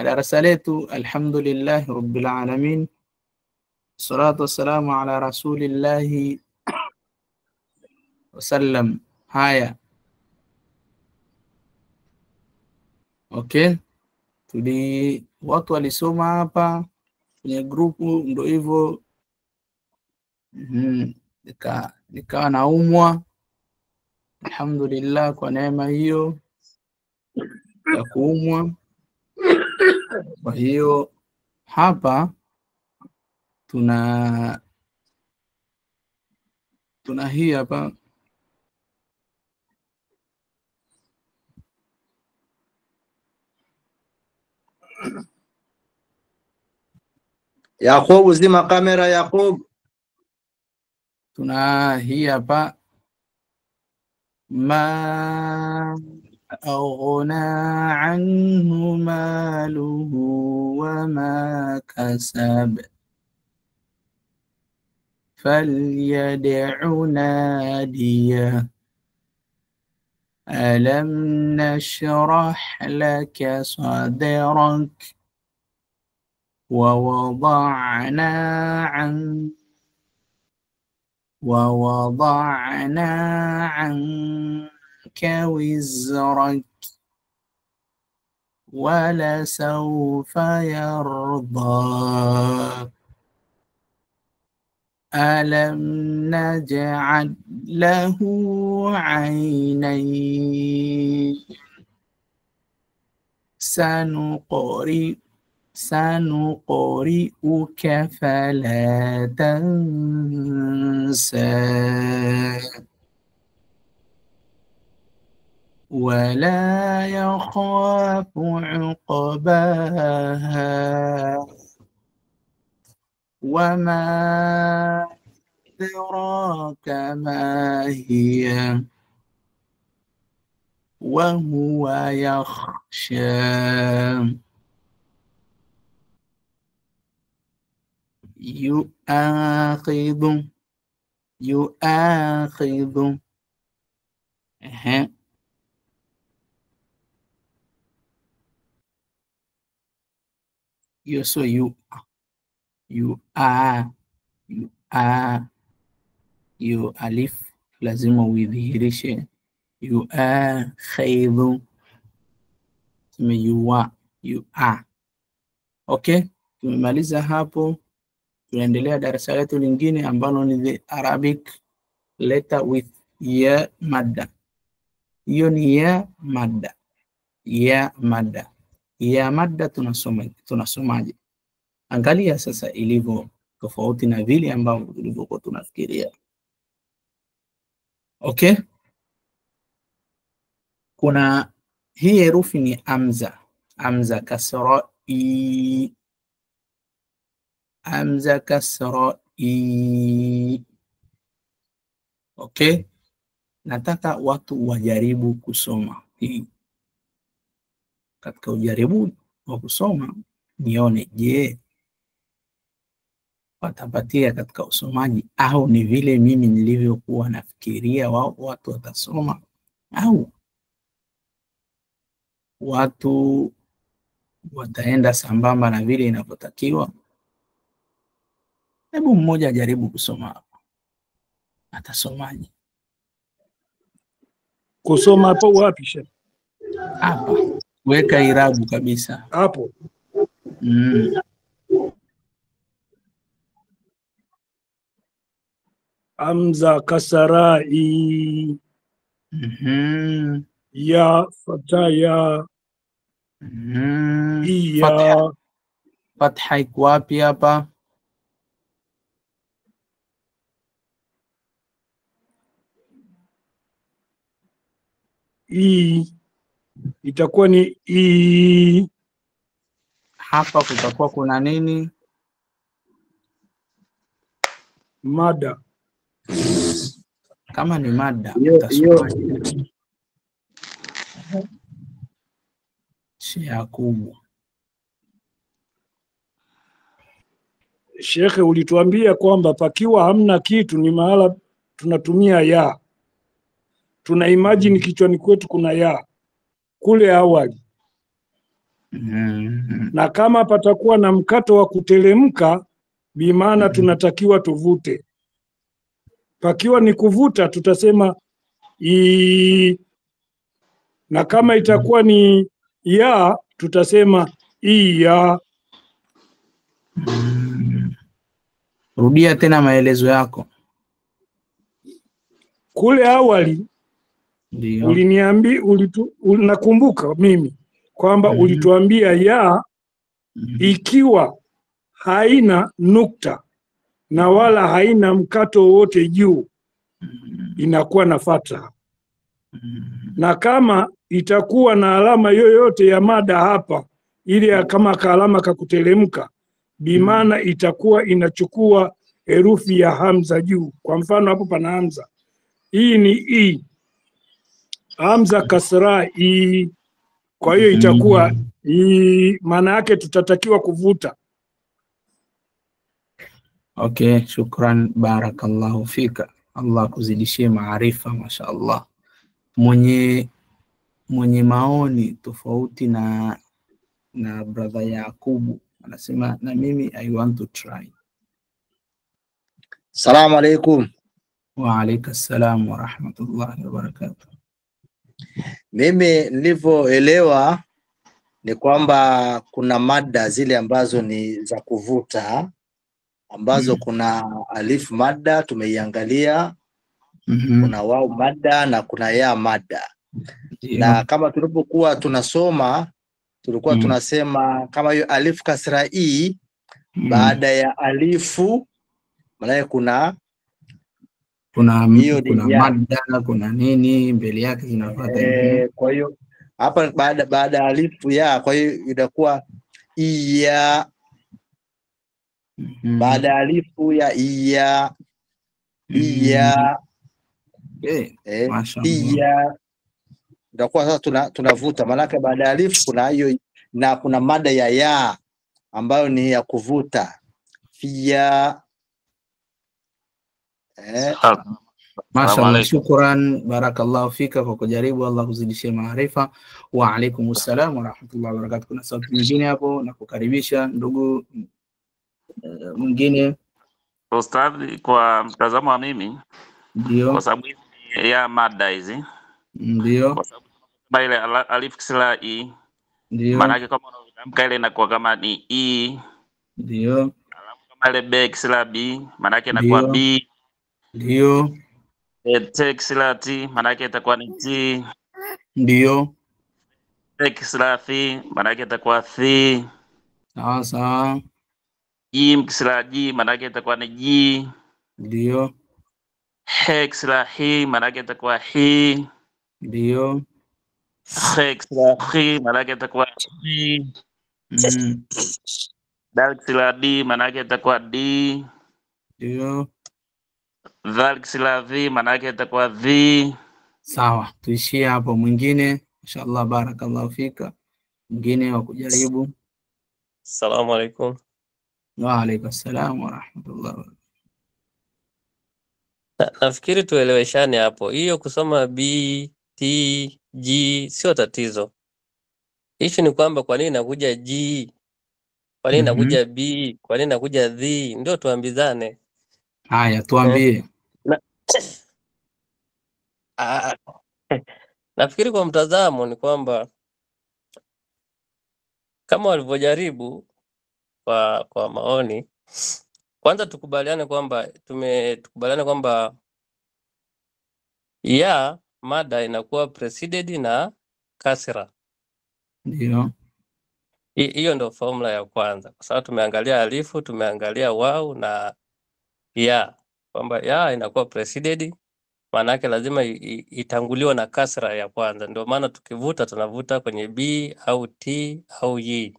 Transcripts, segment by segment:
darasa letu alhamdulillah rabbil alamin, salatu wassalamu ala rasulillahi wasallam. Haya, okay, watu walisoma hapa kwenye grupu, ndio hivyo. Nikawa naumwa, alhamdulillah kwa neema hiyo ya kuumwa. Kwa hiyo hapa tuna hii hapa Yaqub, zima kamera Yaqub. Tuna hii hapa ma aghna anhu maluhu wa ma kasab falyad'u nadiya alam nashrah laka sadrak wa ووضعنا عنك وزرك ولسوف يرضى ألم نجعل له عينين سنقرئك فلا تنسى ولا يخاف عقباها وما أدراك ما هي وهو يخشى يؤاخذ so you alif lazima uidhihirishe. Yuakhidhu okay. Tumemaliza hapo, tunaendelea darasa letu lingine ambalo ni the Arabic letter with ya madda. Hiyo ni ya madda. Ya madda tunasomaje? Angalia sasa ilivyo tofauti na vile ambavyo tulivyokuwa tunafikiria. Okay, kuna hii herufi ni amza kasra i. Okay, nataka watu wajaribu kusoma hii. Katika ujaribu wa kusoma nione, je, watapatia katika usomaji au ni vile mimi nilivyokuwa nafikiria watu watasoma, au watu wataenda sambamba na vile inavyotakiwa. Hebu mmoja ajaribu kusoma hapo, atasomaje? Kusoma hapo wapi sheikh? Hapa weka irabu kabisa hapo. Amza kasarai ya fataya iya. Fatha iko wapi hapa? Itakuwa ni i. Hapa kutakuwa kuna nini? Mada. Kama ni mada utasomaje? Yakubu, Shekhe, ulituambia kwamba pakiwa hamna kitu ni mahala tunatumia ya. Tuna imagine kichwani kwetu kuna ya kule awali. Na kama patakuwa na mkato wa kuteremka, bimaana tunatakiwa tuvute. Pakiwa ni kuvuta tutasema i, na kama itakuwa ni ya tutasema iya. Rudia tena maelezo yako. Kule awali Ndio. uliniambia, nakumbuka mimi kwamba ulituambia ya ikiwa haina nukta na wala haina mkato wote juu inakuwa na fatha, na kama itakuwa na alama yoyote ya mada hapa, ili kama kaalama kakuteremka, bimaana itakuwa inachukua herufi ya hamza juu. Kwa mfano hapo pana hamza, hii ni i, hamza kasra i, kwa hiyo itakuwa i, maana yake tutatakiwa kuvuta. Okay, shukran, barakallahu fika. Allah kuzidishie maarifa, mashaallah. Mwenye maoni tofauti na brother Yakubu anasema na mimi I want to try. Salamu alaikum. Wa alayka salam wa rahmatullahi wa barakatuh. Mimi nilivyoelewa ni kwamba kuna mada zile ambazo ni za kuvuta, ambazo kuna alif mada tumeiangalia, kuna wao mada na kuna ya mada. Na kama tulipokuwa tunasoma tulikuwa tunasema kama hiyo alif kasra i, baada ya alifu maana kuna mada, kuna nini mbele yake zinafuata. Kwa hiyo hapa baada ya alifu ya, kwa hiyo inakuwa iya. Baada ya alifu ya iya, iya, iya, ndakuwa sasa tunavuta. Maana baada ya alifu kuna hiyo, na kuna mada ya ambayo ni ya kuvuta fia. Mashallah, shukran, barakallahu fika kwa kujaribu. Allah kuzidishie maarifa. Wa alaykum salam wa rahmatullahi wa barakatuh. Kuna sauti nyingine hapo na kukaribisha ndugu mwingine. Ustadhi, kwa mtazamo wa mimi, ndio kwa sababu ya mada hizi, ndio kwa sababu ile alif kisra i, ndio maana yake kama unatamka ile inakuwa kama ni i, ndio. alafu kama ile b kisra b, maana yake inakuwa b, ndio. t kisra t, maana yake itakuwa ni t, ndio. t kisra f, maana yake itakuwa th. Sawa sawa. Jim kisra j, maana yake itakuwa ni j. Ndio. He kisra hi, maana yake itakuwa hi. Ndio. He kisra hi, maana yake itakuwa hi. Dal kisra d, maana yake itakuwa d. Ndio. Dhal kisra v, maana yake itakuwa v. Sawa, tuishie hapo. Mwingine, inshallah, barakallahu fika. Mwingine wa kujaribu. Assalamu alaikum. Wa alaykum salam wa rahmatullahi wa barakatuh. Nafikiri tueleweshane hapo. Hiyo kusoma b, t, g sio tatizo. Issue ni kwamba kwa nini inakuja g? Kwa nini inakuja b? Kwa nini inakuja th? Ndio tuambizane. Haya, tuambie. Nafikiri kwa mtazamo ni kwamba kama walivyojaribu kwa maoni, kwanza tukubaliane kwamba ya mada inakuwa preceded na kasra. Ndio. Hiyo ndio formula ya kwanza, kwa sababu tumeangalia alifu, tumeangalia wau na ya, kwamba ya inakuwa preceded, maana yake lazima itanguliwa na kasra ya kwanza. Ndio maana tukivuta tunavuta kwenye b au t au yi.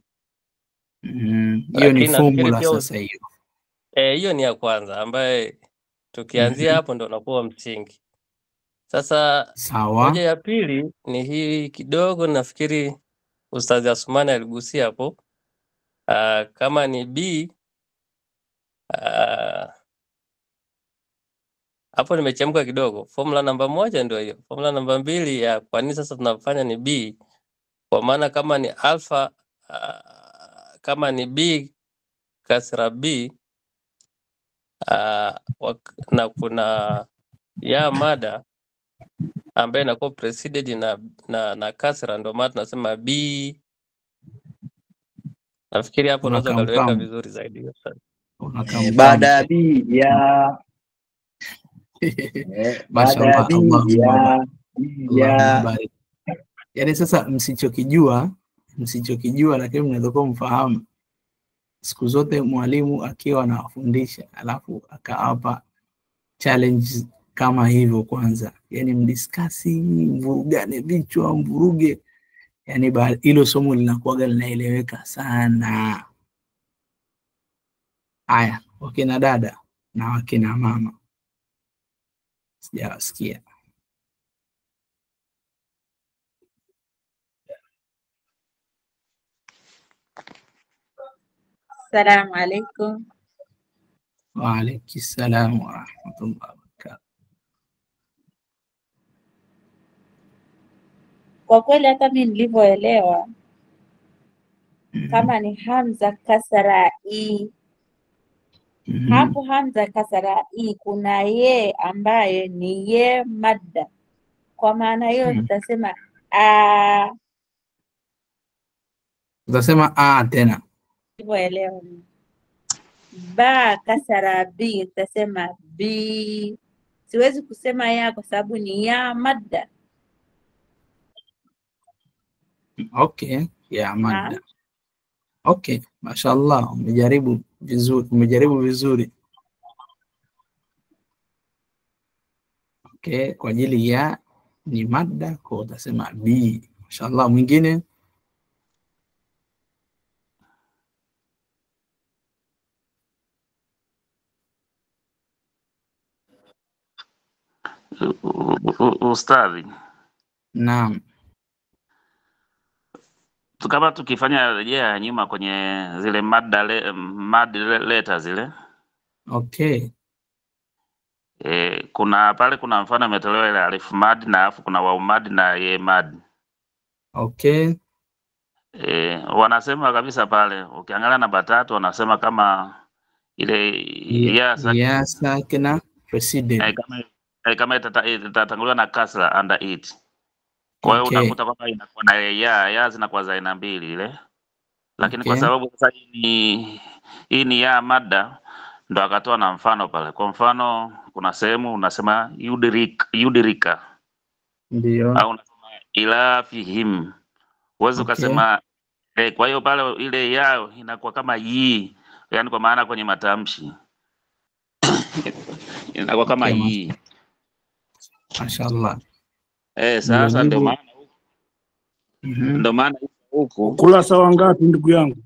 Hiyo ni formula sasa hiyo. Hiyo ni ya kwanza ambaye tukianzia hapo ndio unakuwa msingi. Sasa hoja ya pili ni hii kidogo, nafikiri Ustadhi Asmani aligusia hapo. Kama ni b, hapo nimechemka kidogo. Formula namba 1 ndio hiyo. Formula namba 2 ya kwa nini sasa tunafanya ni b, kwa maana kama ni alfa kama ni B kasra B na kuna ya mada ambaye inakuwa preceded na kasra, ndio maana tunasema B. Nafikiri hapo unaweza kuliweka vizuri zaidi. Baada ya B ya baada ya B ya yaani sasa msichokijua lakini mnaweza kuwa mfahamu. Siku zote mwalimu akiwa anawafundisha alafu akawapa challenge kama hivyo, kwanza yani mdiskasi, mvurugane vichwa, mvuruge, yani hilo somo linakuwa linaeleweka sana. Haya, wakina dada na wakina mama sijawasikia. Assalamu alaikum. Wa alaykum salam wa rahmatullahi wa barakatuh. Kwa kweli hata mimi nilivyoelewa, kama ni hamza kasra i, hapo hamza kasra i kuna ye ambaye ni ye madda. Kwa maana hiyo tutasema a. Tutasema a tena. Nilivyoelewa. Ba kasra b tutasema b. Siwezi kusema ya kwa sababu ni ya madda. Okay, ya madda. Okay, mashallah, umejaribu vizuri. Okay, kwa ajili ya ni madda kwa utasema B. Mashallah, mwingine? Ustadhi. Naam. Kama tukifanya rejea nyuma kwenye zile mad letters zile. Okay. Kuna pale kuna mfano umetolewa ile alif mad na alafu kuna waw mad na ye mad. Okay. Wanasema kabisa pale ukiangalia namba 3 wanasema kama ile ya sakina preceded. Kama itatanguliwa na kasra under it. Kwa hiyo unakuta kwamba inakuwa na ya zinakuwa za aina mbili ile. Lakini kwa sababu sasa hii ni ya mada, ndo akatoa na mfano pale. Kwa mfano kuna sehemu unasema yudirika. Ndio. Au unasema ila fihim. Uwezo ukasema kwa hiyo pale ile yao inakuwa kama yi, yani kwa maana kwenye matamshi inakuwa kama yi. Mashallah. Sasa ndio maana huko ukurasa wa ngapi ndugu yangu?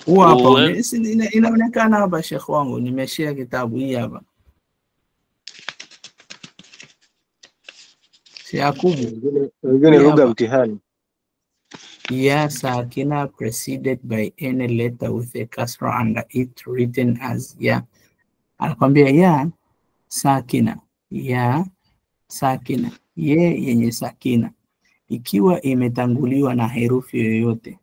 Hapa inaonekana hapa Sheikh wangu, nimeshare kitabu hii hapa. Si Yakubu, wengine lugha mtihani. Ya sakina preceded by any letter with a kasra under it written as ya. Anakwambia ya sakina, ya sakina, ye yenye sakina ikiwa imetanguliwa na herufi yoyote,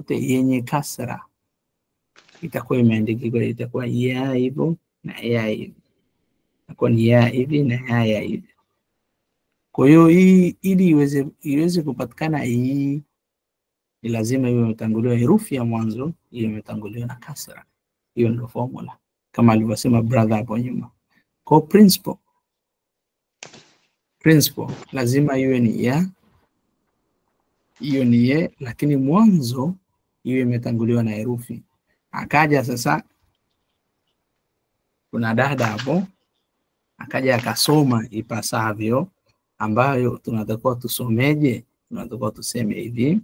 yenye kasra itakuwa imeandikwa, itakuwa ya hivyo na ya hivi, itakuwa ni ya hivi na ya hivi. Kwa hiyo hii ili iweze kupatikana hii ni lazima iwe imetanguliwa herufi ya mwanzo, iwe imetanguliwa na kasra. Hiyo ndio formula kama alivyosema brother hapo nyuma. Kwa principle lazima iwe ni ya, hiyo ni ye, lakini mwanzo iwe imetanguliwa na herufi. Akaja sasa kuna dada hapo akaja akasoma ipasavyo, ambayo tunatakiwa tusomeje? Tunatakiwa tuseme hivi: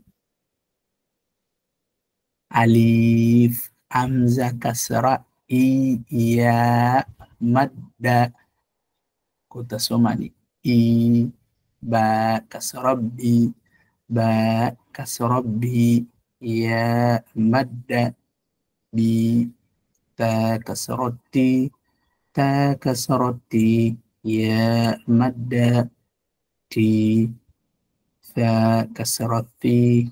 alif hamza kasra i ya madda. Kutasoma ni i, ba kasra bi, ba kasra bi, ya madda bi, ta kasra ti, ta kasra ti, ya madda ti, fa kasra fi,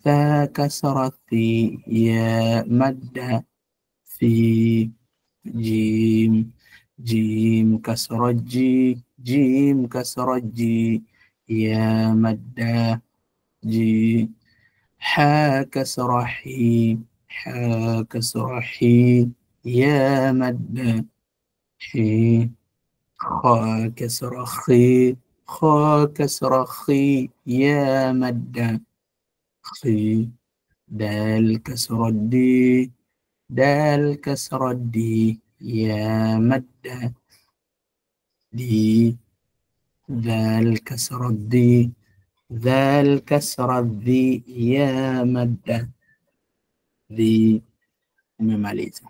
ثا كسر ثي يا مد في جيم جيم كسر جي جيم كسر جي يا مد جي حا كسر حي حا كسر حي يا مد حي خا كسر خي خا كسر خي يا مد خي دال كسر الدي دال كسر الدي يا مد دي ذال كسر الدي ذال كسر الذي يا مد ذي. Umemaliza,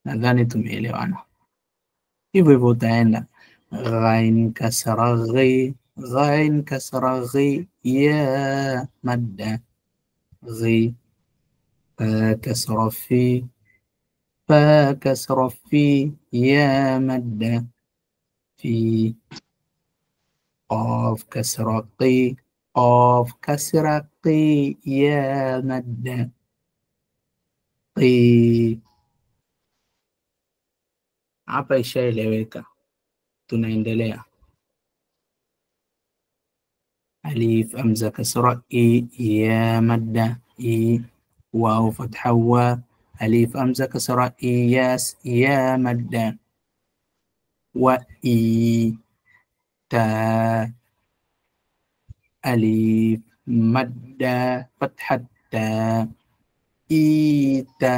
nadhani tumeelewana. Hivyo hivyo utaenda ghain kasra ghi ghain kasra ghi ya madda ghi fa kasra fi fa kasra fi ya madda fi qaf kasra qi qaf kasra qi ya madda qi. Hapa ishaeleweka, tunaendelea. Alif hamza kasra i ya madda i waw fatha wa alif hamza kasra i yas ya madda wa i ta alif madda fatha ta i ta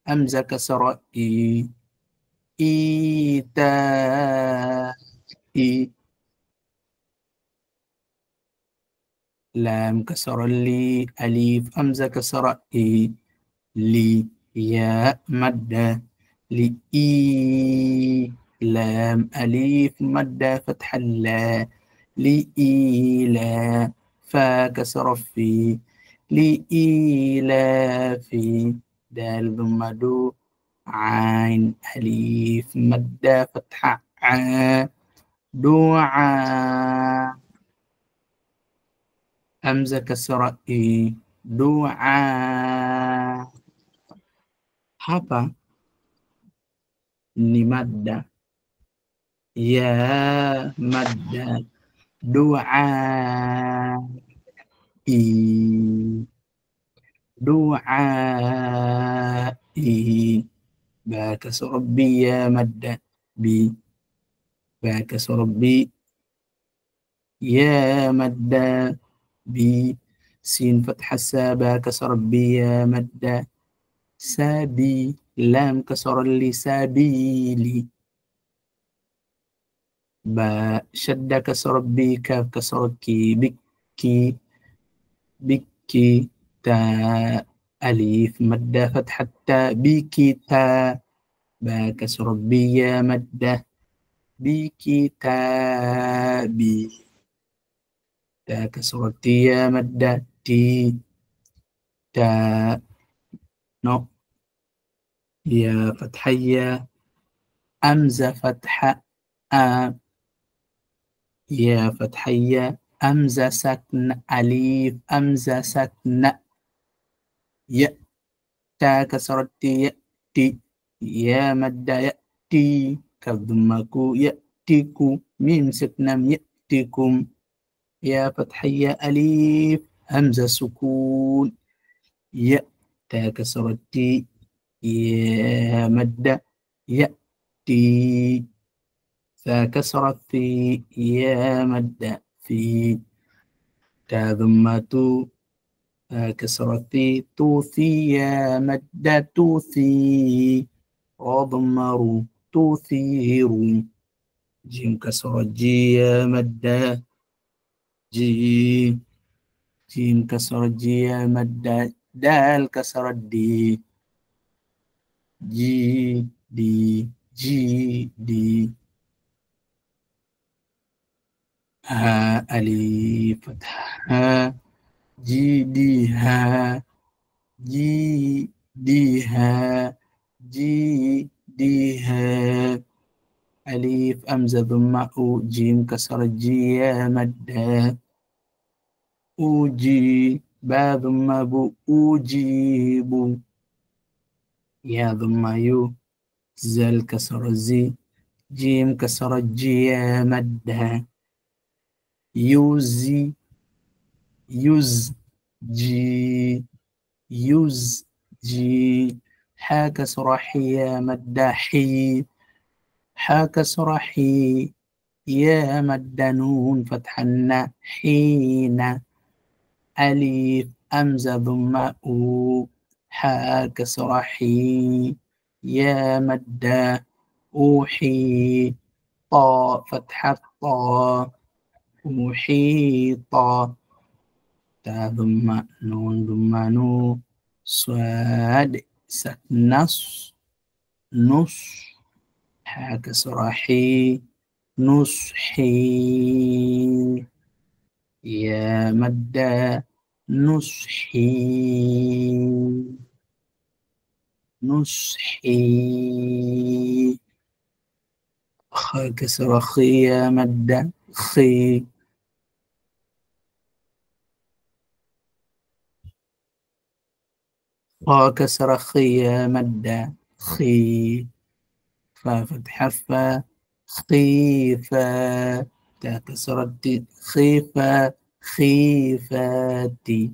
hamza kasra i ta i لام كسر لي أليف همزة كسر إي لي يا مد لإي لام أليف مد فتح لا لإي لا فا كسر في لإي لا في دال ضمدو عين أليف مد فتح ع دعاء همزة كسر إي دعاء. Hapa ni madda ya madda dua i dua i ba kasr bi ya madda bi ba kasr bi ya madda بي سين فتح السابا كسر بي مد سابي لام كسر لي سابيلي با شد كسر بي كاف كسر كي بكي بكي تا أليف مد فتح التا بكي تا با كسر بي مد بكي تا بي تا كسر تي مد تي تا نو يا فتحية أمزة فتحة يا فتحية أمزة سكن أليف أمزة سكن يا تا كسر تي يأتي يا مد يأتي كضمكو يأتيكو ميم سكنم يأتيكم يا فتحية أليف همزة سكون يا تا كسر تي يا مد يأتي ثا كسر في يا مد في تا ضمة كسر في توثي يا مد توثي وضمر توثير جيم كسر جي يا مد جي جيم كسر جي مد دال كسر الدي جي دي جي دي ها أليف فتح ها جي دي ها جي دي ها جي دي ها ألف أمزة ثم أو جيم كسر جي يا مد أوجي با ثم بو أوجيب يا ثم يو زل كسر زي جيم كسر جي يا مد يوزي يوز جي يوز جي حا كسر حي مد حي حا كسر حي يا مد نون فتحنا حين ألف أمزة ثم أو حا كسر حي يا مد أوحي طا فتحة طا محيطا تا ثم نون ثم نو صاد نص نص حا كسر حي نصحي يا مد نصحي نصحي خا كسر خي يا مد خي خا كسر خي يا مد خي فا فتحة فا خيفة تا كسرت خيفة خيفتي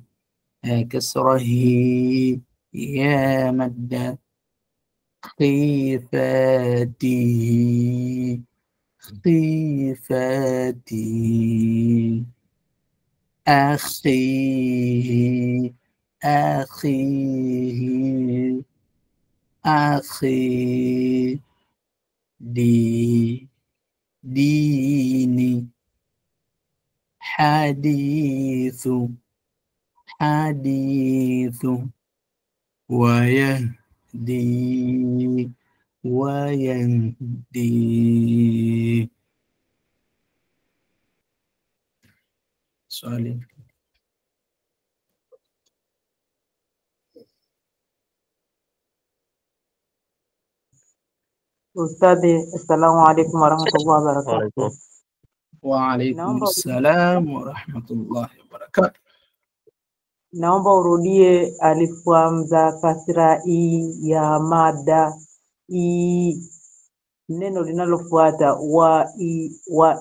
كسر هي يا مد خيفتي خيفتي أخي أخي أخي ديني حديث حديث ويهدي ويهدي سؤالي Ustadhi, assalamu alaikum warahmatullahi wabarakatuh. وعليكم السلام ورحمة الله وبركاته. Naomba urudie alifu hamza kasra i ya mada i, neno linalofuata wa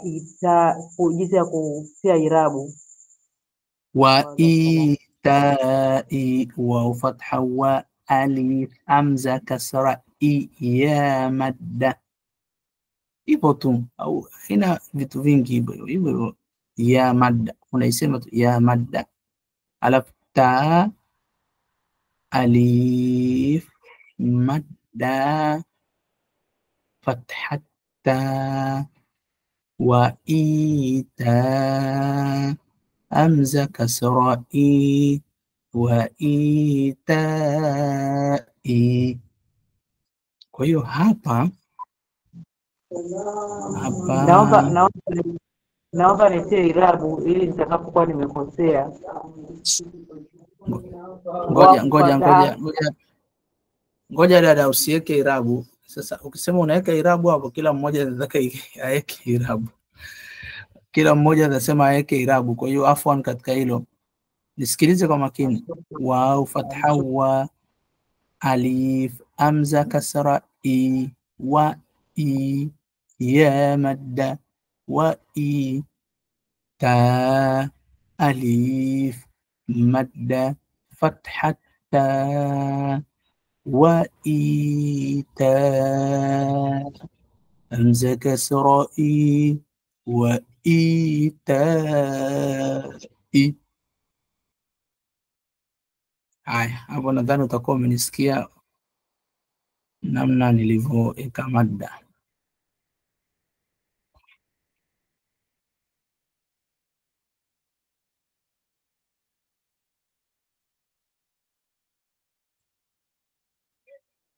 ita, jinsi ya kutia irabu. وإيتاء واو فتحة وألف همزة كسرة I ya madda. Ipo tu au haina vitu vingi hivyo hivyo. Ya madda unaisema tu ya madda, alafu ta alif madda fathatta wa ita hamza kasra i wa itai. Kwa hiyo hapa naomba nitie irabu ili nitakapokuwa nimekosea. Ngoja dada, usiweke irabu. Sasa ukisema unaweka irabu hapo, kila mmoja anataka aweke irabu, kila mmoja atasema aweke irabu. Kwa hiyo afwan katika hilo, nisikilize kwa makini. Waw fatha wa alif hamza kasra i wa i ya madda wa i ta alif madda fatha ta wa i ta hamza kasra i wa i ta i. Haya, hapo nadhani utakuwa umenisikia namna nilivyoweka madda.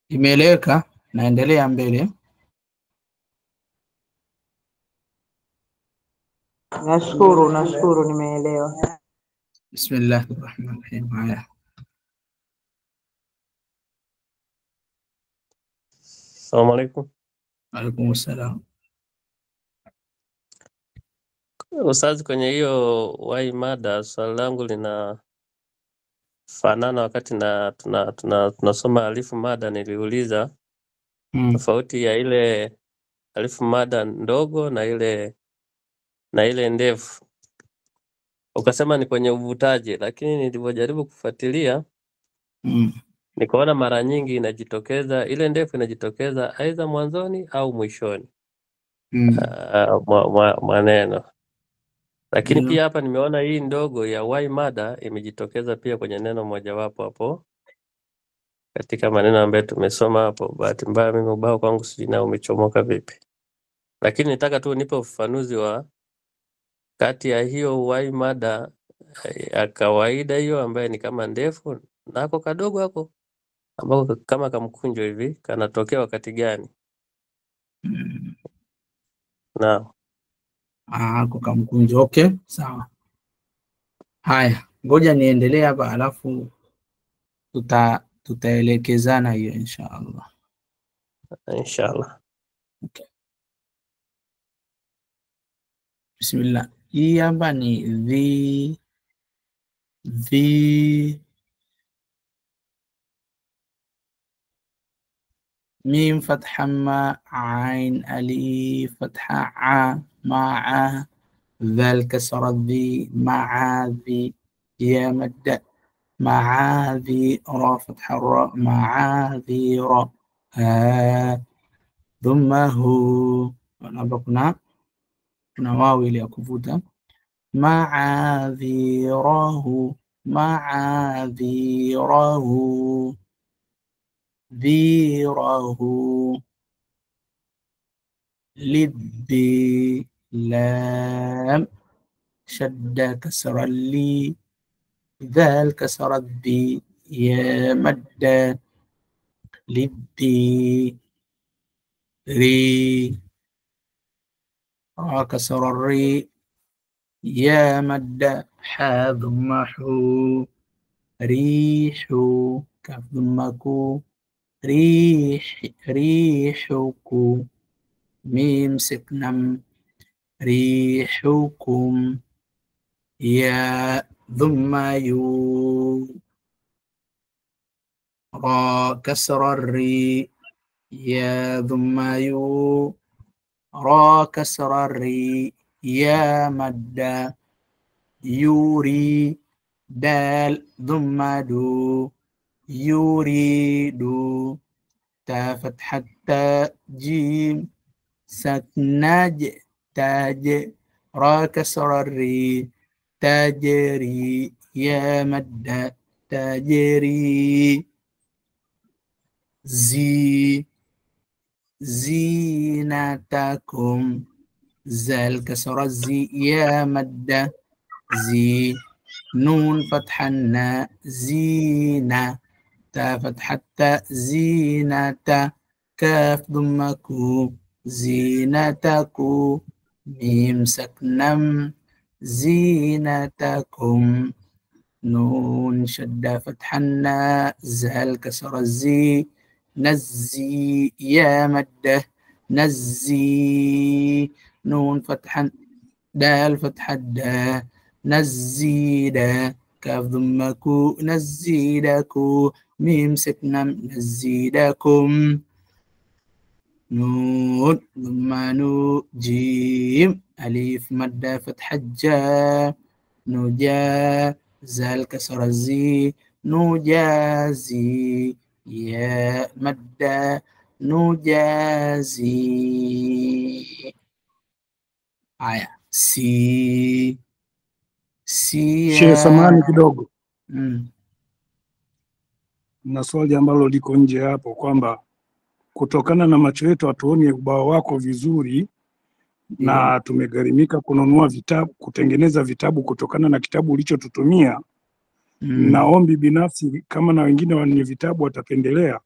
Imeeleweka? Naendelea mbele. Nashukuru nimeelewa. Bismillahirrahmanirrahim. Haya. Assalamu alaikum. Alaikum assalam. Ustazi, kwenye hiyo wai mada swali langu lina fanana wakati tunasoma alifu mada. Niliuliza tofauti ya ile alifu mada ndogo na ile ndefu, ukasema ni kwenye uvutaji, lakini nilivyojaribu kufuatilia nikaona mara nyingi inajitokeza ile ndefu inajitokeza aidha mwanzoni au mwishoni maneno. Lakini pia hapa nimeona hii ndogo ya wai mada imejitokeza pia kwenye neno mojawapo hapo katika maneno ambayo tumesoma hapo. Bahati mbaya mimi ubao kwangu sijui na umechomoka vipi, lakini nitaka tu nipe ufafanuzi wa kati ya hiyo wai mada ya kawaida hiyo ambaye ni kama ndefu na ako kadogo hako ambao kama kamkunjo hivi kanatokea wakati gani? Naam. Kwa kamkunjo. Okay, sawa. Haya, ngoja niendelee hapa alafu tutaelekezana hiyo inshallah. Inshallah. Okay. Bismillah. Hii hapa ni the ميم فتحة ما عين أليف فتحة ع مع ذا الكسرة ذي مع ذي يا مد مع ذي را فتحة را مع ذي را ثم هو نبقنا واو إلى كفوتا مع ذي راه مع ذي راه ذيره للذي لام شد كسر لي ذا الكسر الذي يا مد للذي ري را كسر الري يا مد حا ضم حو ريح كاف ضم كو ريحكم ميم سكنم ريحكم يا ضم يو را كسر الري يا ضم يو را كسر الري يا مد يوري دال ضم دو يريد تا فتحة تا جيم سكناج تاج را كسر الري تجري يا مد تجري زينتكم زال كسر الزي يا مد زي نون فتحة نا زينة تا فتحة تا زينة كاف ضمكو زينتكو ميم سكنم زينتكم نون شد فتحة نا زال كسر الزي نزي يا مده نزي نون فتحة دال فتحة دا نزيدا كاف ضمكو نزيدكو ميم سكنم نزيدكم نون ضم نو جيم أليف مد فتحة جا نجا زال كسر الزي نجازي يا مد نجازي سي Shehe, samahani kidogo. Na swali ambalo liko nje hapo kwamba kutokana na macho yetu hatuoni ubao wako vizuri na tumegharimika kununua vitabu, kutengeneza vitabu kutokana na kitabu ulichotutumia. Naombi binafsi kama na wengine wenye vitabu watapendelea,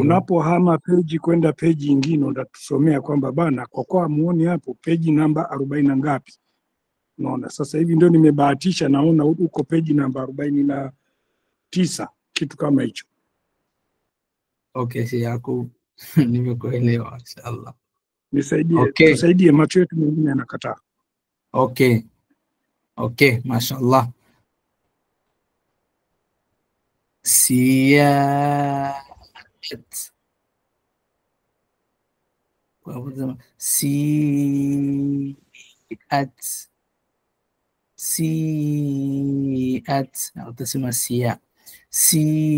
unapohama peji kwenda peji nyingine utatusomea kwamba bana, kwa kuwa muone hapo peji namba 40 na ngapi. Naona sasa hivi ndio nimebahatisha, naona uko peji namba 49 kitu kama hicho. Okay, si yako nimekuelewa inshallah. Nisaidie, okay. Tusaidie, macho yetu mengine yanakataa. Okay. Okay, mashallah. Siat. Siat. Siat. Utasema sia. Siat.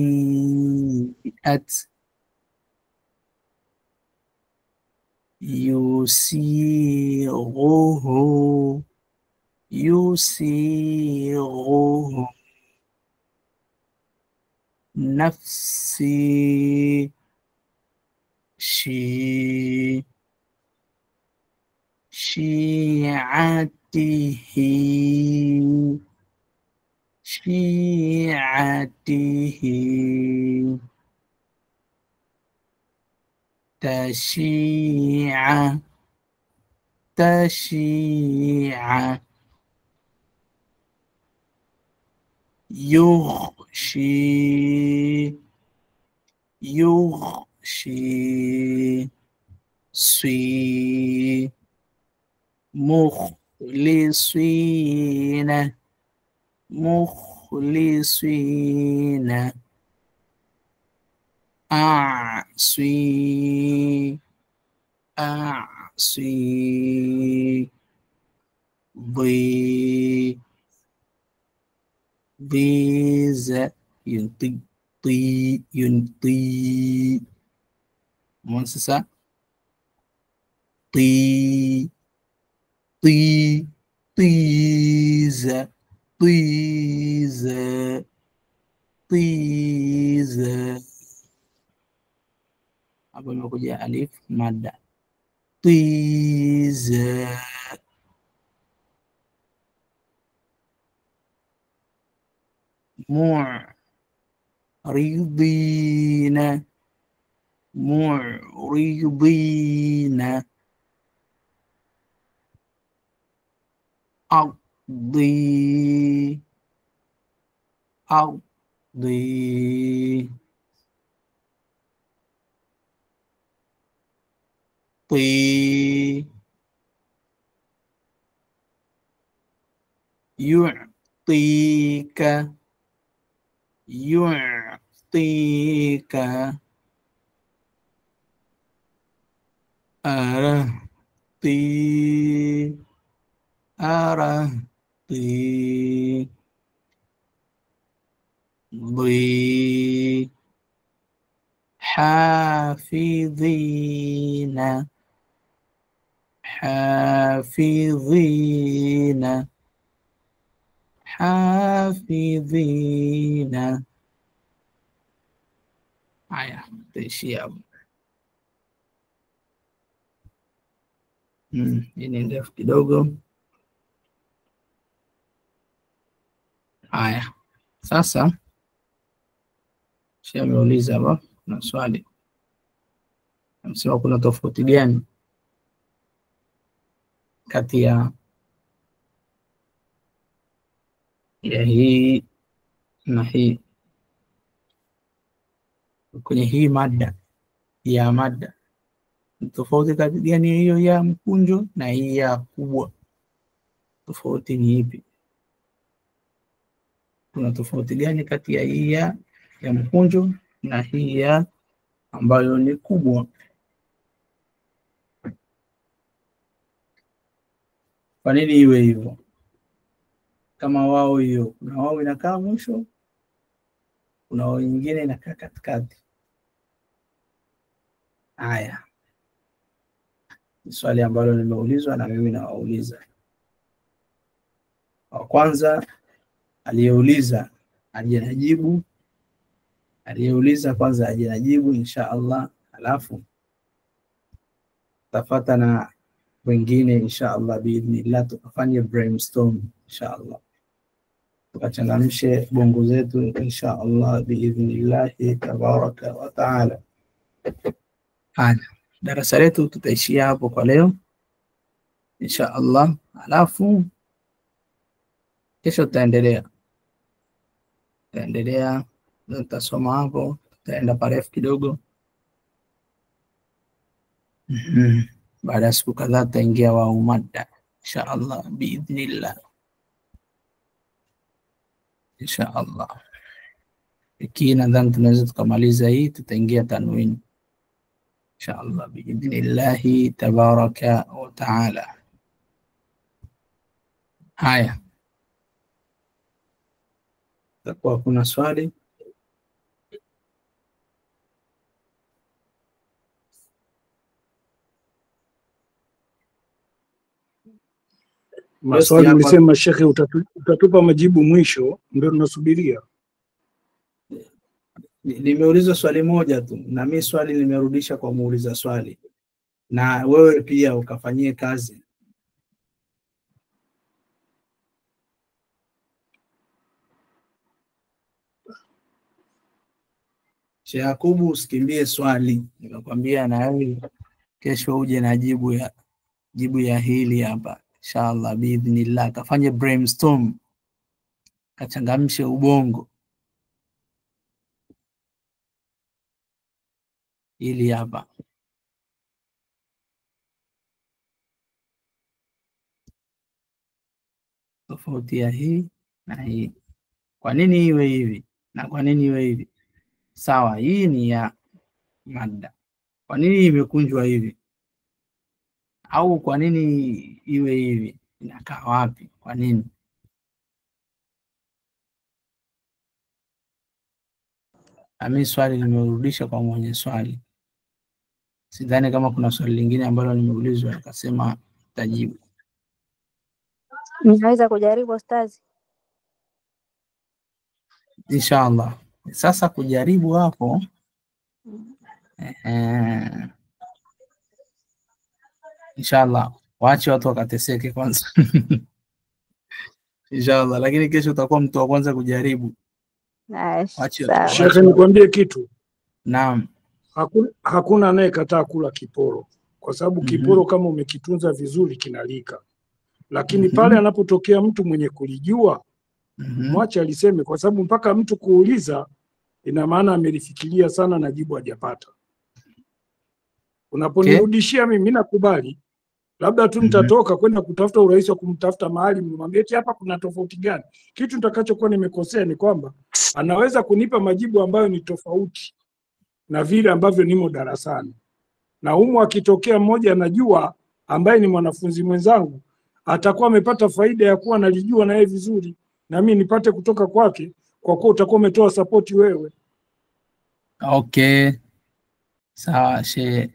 Yusiruhu. Yusiruhu. Nafsi. Shi'atihi. Shi'atihi. Tashi'a. Tashi'a. Yughshi. Yughshi. Si. Mukhlisina. Mukhlisina. A'si. A'si. Di. Diza. Yunti. Yunti. Mohon sesa. Ti. Tiza. Tiza. Tiza. Hapo imekuja alif mada. Tiza. Mu'ridina. Mu'ridina. Ardi. Ardi. Ti. Yu'tika. Yu'tika. Arahti. Arahti. Di. Hafidhina. Hafidhina. Hafidhina. Haya, tuishie hapo. Hii ni ndefu kidogo. Haya, sasa ameuliza hapa, kuna swali amesema kuna tofauti gani kati ya hii na hii. Kwenye hii mada ya mada, tofauti kati gani hiyo ya mkunjo na hii ya kubwa? Tofauti ni ipi? Kuna tofauti gani kati ya hii ya mkunjo na hii ya ambayo ni kubwa? Kwa nini iwe hivyo? Kama wao hiyo, kuna wao inakaa mwisho, kuna wao nyingine inakaa katikati. Haya, ni swali ambalo nimeulizwa na mimi nawauliza. Wa kwanza aliyeuliza aje najibu, aliyeuliza kwanza aje najibu insha Allah, alafu tafata na wengine insha Allah biidhnillah, tukafanye brainstorm insha Allah, tukachangamshe bongo zetu insha Allah biidhnillah tabaraka wa taala. Haya, darasa letu tutaishia hapo kwa leo insha Allah, alafu kesho tutaendelea tutasoma hapo, tutaenda parefu kidogo. Baada ya siku kadhaa tutaingia wao mada insha Allah biidhnillah, insha Allah. Iki nadhani tunaweza tukamaliza hii, tutaingia tanwini insha Allah biidhnillahi tabaraka wa taala. Haya, takuwa kuna swali? Maswali ulisema shekhe, utatupa majibu mwisho, ndio tunasubiria. Nimeuliza swali moja tu, na mimi swali nimerudisha kwa muuliza swali, na wewe pia ukafanyie kazi. Sheikh Yakubu, usikimbie swali, nikakwambia na wewe kesho uje na jibu ya hili hapa inshallah biidhnillah. Kafanye brainstorm, kachangamshe ubongo ili hapa. Tofauti ya hii na hii, kwa nini iwe hivi na kwa nini iwe hivi? Sawa, hii ni ya mada, kwa nini imekunjwa hivi? Au kwa nini iwe hivi? Inakaa wapi? Kwa nini? Mimi swali nimerudisha kwa mwenye swali. Sidhani kama kuna swali lingine ambalo nimeulizwa akasema tajibu. Ninaweza kujaribu ustazi? Inshallah. Sasa kujaribu hapo inshallah, waache watu wakateseke kwanza. Inshallah, lakini kesho utakuwa mtu wa kwanza kujaribu. Shekhe, nikwambie kitu. Naam. Hakuna anayekataa kula kiporo, kwa sababu kiporo kama umekitunza vizuri kinalika, lakini pale anapotokea mtu mwenye kulijua mwache aliseme, kwa sababu mpaka mtu kuuliza ina maana amelifikiria sana na jibu hajapata. Unaponirudishia mimi nakubali, labda tu nitatoka kwenda kutafuta urahisi wa kumtafuta mahali nimwambie eti hapa kuna tofauti gani. Kitu nitakachokuwa nimekosea ni kwamba anaweza kunipa majibu ambayo ni tofauti na vile ambavyo nimo darasani, na humu akitokea mmoja anajua ambaye ni mwanafunzi mwenzangu, atakuwa amepata faida ya kuwa nalijua na yeye vizuri, na mimi nipate kutoka kwake, kwa kuwa utakuwa umetoa support wewe. Okay, sawa Sheikh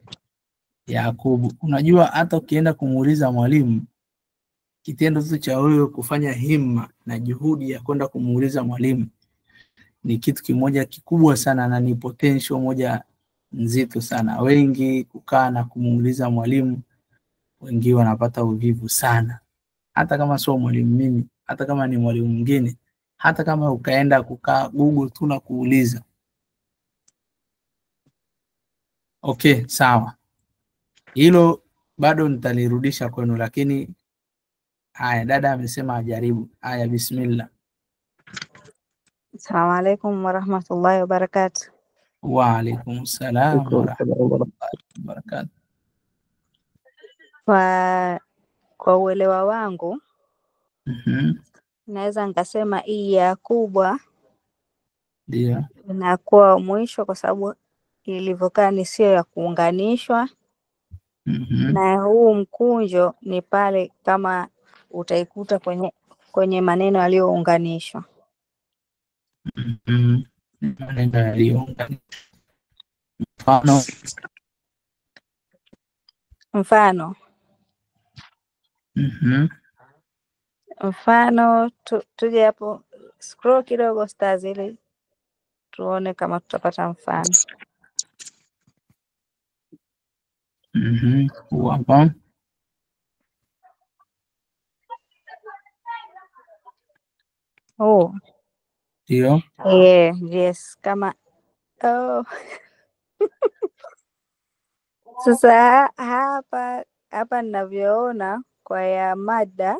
Yakubu. Unajua hata ukienda kumuuliza mwalimu, kitendo tu cha wewe kufanya himma na juhudi ya kwenda kumuuliza mwalimu ni kitu kimoja kikubwa sana, na ni potential moja nzito sana. Wengi kukaa na kumuuliza mwalimu, wengi wanapata uvivu sana, hata kama sio mwalimu mimi, hata kama ni mwalimu mwingine, hata kama ukaenda kukaa Google tu na kuuliza. Okay, sawa, hilo bado nitalirudisha kwenu, lakini haya, dada amesema ajaribu. Haya, bismillah. Assalamu alaikum warahmatullahi wabarakatuh. Wa alaikum salam warahmatullahi wabarakatuh. Kwa uelewa wangu naweza nikasema hii ya kubwa ndio inakuwa mwisho, kwa sababu ilivyokaa ni sio ya kuunganishwa. Na huu mkunjo ni pale kama utaikuta kwenye maneno yaliyounganishwa. Maneno yaliyounganishwa. Mfano tuje hapo, scroll kidogo stars, ili tuone kama tutapata mfano. Hapa ndio yes, kama Sasa hapa ninavyoona kwa ya mada,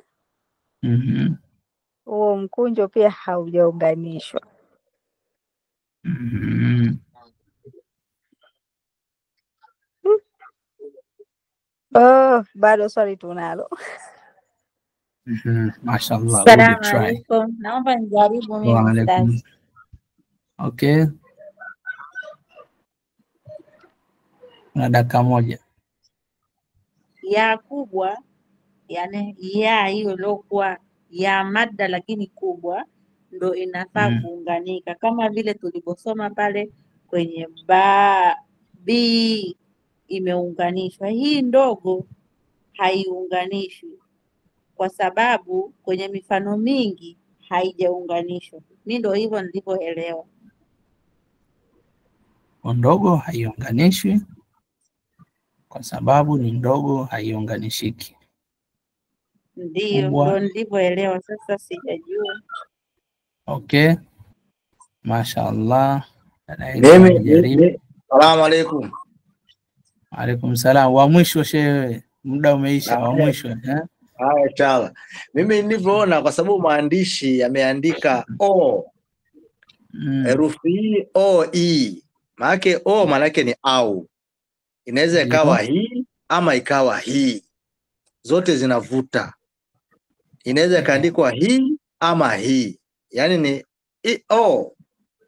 huo mkunjo pia haujaunganishwa. Bado swali tunalo. Mashallah, good Assalamu try. alaikum. Naomba nijaribu Wa mimi alaikum. Ustaz. Okay. Na dakika moja. Ya kubwa, yani ya hiyo iliokuwa ya madda lakini kubwa ndo inafaa kuunganika kama vile tulivyosoma pale kwenye bi imeunganishwa. Hii ndogo haiunganishwi kwa sababu kwenye mifano mingi haijaunganishwa. Mi ndo hivyo nilivyoelewa. Ndogo haiunganishwi kwa sababu ni ndogo, haiunganishiki. Ndiyo, ndo nilivyoelewa. Sasa sijajua. Okay, mashaallah. Salamu alaikum. Alaikum salam. Wa mwisho shehe, muda umeisha. Wa mwisho haya, inshallah. Mimi nilivyoona, kwa sababu maandishi yameandika o, herufi hii o e, maanake o maanake ni au, inaweza ikawa hii ama ikawa hii, zote zinavuta. Inaweza ikaandikwa hii ama hii, yani ni o.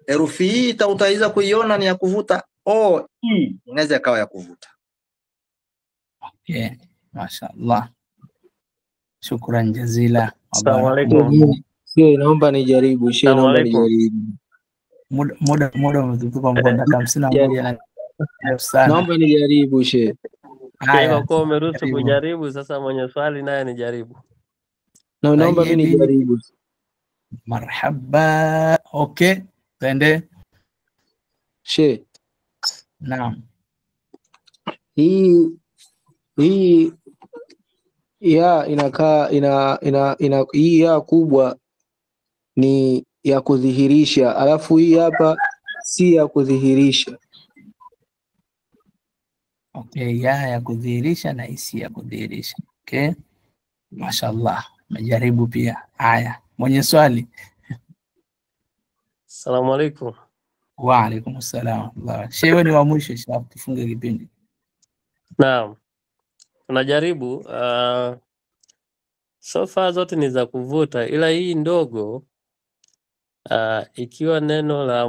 Herufi hii utaweza kuiona ni ya kuvuta, o e inaweza ikawa ya kuvuta. Okay, mashaallah. Shukran jazila. Assalamu alaikum. Naomba nijaribu. Naomba nijaribu. Muda umetupa mkono kama 51 na naomba nijaribu shehe. Haya, kwa umeruhusu kujaribu, sasa mwenye swali naye nijaribu. Naomba mimi nijaribu. Marhaba. Okay, twende. Shehe. Naam. Hii ya inakaa hii ya kubwa ni ya kudhihirisha, alafu hii hapa si ya kudhihirisha. Okay, ya kudhihirisha na isi ya kudhihirisha. Okay, mashallah, majaribu pia. Haya, mwenye swali. Assalamu alaikum. Wa alaikum salam. Shehe ni wa mwisho, shafu tufunge kipindi. Naam, tunajaribu. Sofa zote ni za kuvuta, ila hii ndogo ikiwa neno la